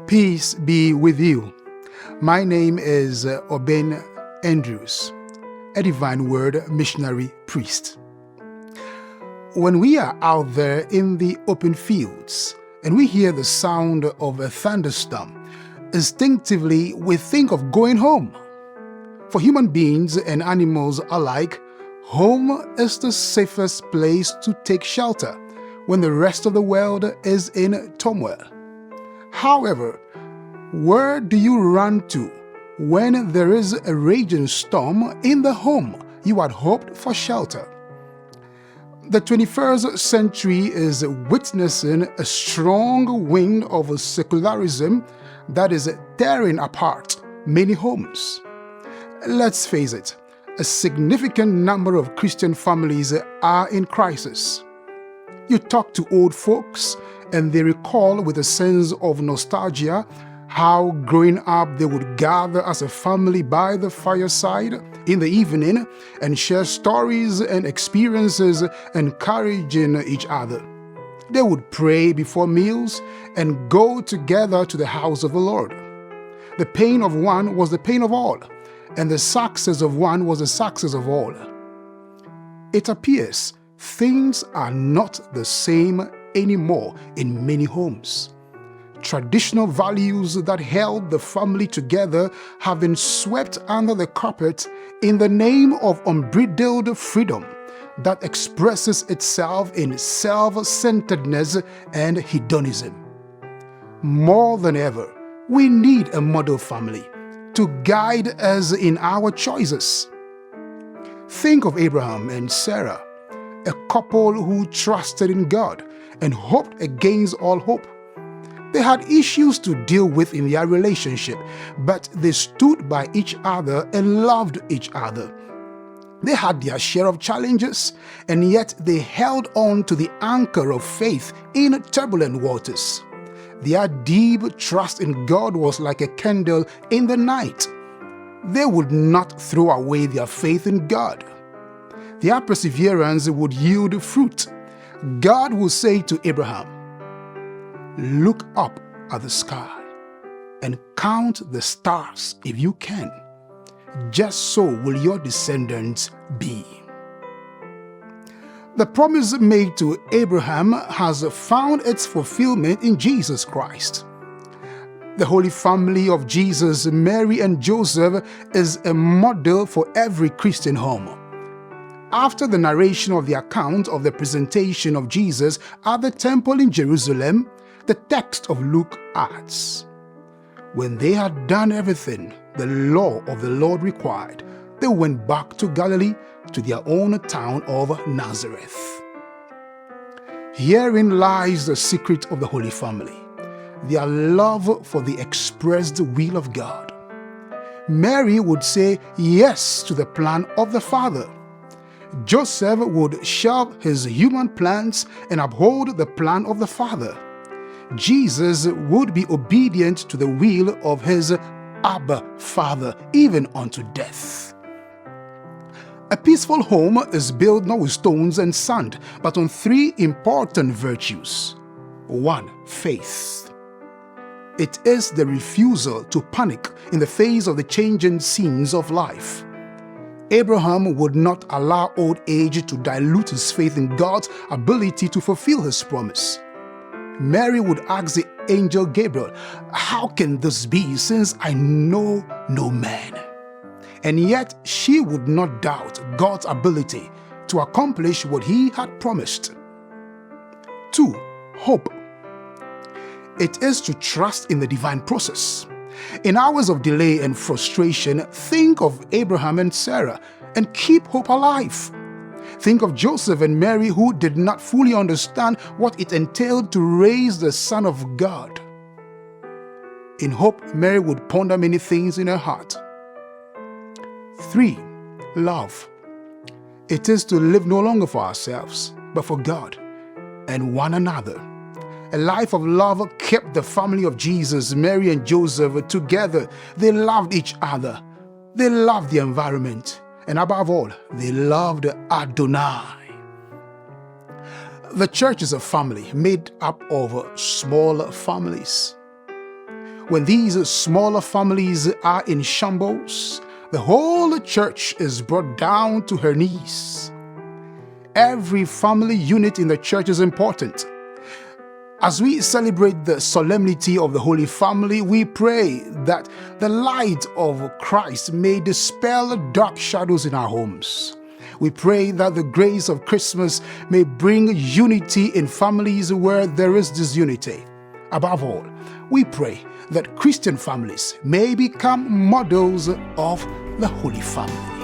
Peace be with you. My name is Obeng Andrews, a Divine Word missionary priest. When we are out there in the open fields and we hear the sound of a thunderstorm, instinctively we think of going home. For human beings and animals alike, home is the safest place to take shelter when the rest of the world is in turmoil. However, where do you run to when there is a raging storm in the home you had hoped for shelter? The 21st century is witnessing a strong wind of secularism that is tearing apart many homes. Let's face it, a significant number of Christian families are in crisis. You talk to old folks and they recall with a sense of nostalgia how growing up they would gather as a family by the fireside in the evening and share stories and experiences, encouraging each other. They would pray before meals and go together to the house of the Lord. The pain of one was the pain of all, and the success of one was the success of all. It appears things are not the same anymore in many homes. Traditional values that held the family together have been swept under the carpet in the name of unbridled freedom that expresses itself in self-centeredness and hedonism. More than ever, we need a model family to guide us in our choices. Think of Abraham and Sarah, a couple who trusted in God and hoped against all hope. They had issues to deal with in their relationship, but they stood by each other and loved each other. They had their share of challenges, and yet they held on to the anchor of faith in turbulent waters. Their deep trust in God was like a candle in the night. They would not throw away their faith in God. Their perseverance would yield fruit. God would say to Abraham, "Look up at the sky and count the stars if you can. Just so will your descendants be." The promise made to Abraham has found its fulfillment in Jesus Christ. The Holy Family of Jesus, Mary and Joseph, is a model for every Christian home. After the narration of the account of the presentation of Jesus at the temple in Jerusalem, the text of Luke adds, "When they had done everything the law of the Lord required, they went back to Galilee, to their own town of Nazareth." Herein lies the secret of the Holy Family, their love for the expressed will of God. Mary would say yes to the plan of the Father. Joseph would shelve his human plans and uphold the plan of the Father. Jesus would be obedient to the will of his Abba Father, even unto death. A peaceful home is built not with stones and sand, but on three important virtues. 1. Faith. It is the refusal to panic in the face of the changing scenes of life. Abraham would not allow old age to dilute his faith in God's ability to fulfill his promise. Mary would ask the angel Gabriel, "How can this be, since I know no man?" And yet she would not doubt God's ability to accomplish what he had promised. 2. Hope. It is to trust in the divine process. In hours of delay and frustration, think of Abraham and Sarah and keep hope alive. Think of Joseph and Mary, who did not fully understand what it entailed to raise the Son of God. In hope, Mary would ponder many things in her heart. 3. Love. It is to live no longer for ourselves, but for God and one another. A life of love kept the family of Jesus, Mary and Joseph, together. They loved each other. They loved the environment. And above all, they loved Adonai. The church is a family made up of small families. When these smaller families are in shambles, the whole church is brought down to her knees. Every family unit in the church is important. As we celebrate the solemnity of the Holy Family, we pray that the light of Christ may dispel dark shadows in our homes. We pray that the grace of Christmas may bring unity in families where there is disunity. Above all, we pray that Christian families may become models of the Holy Family.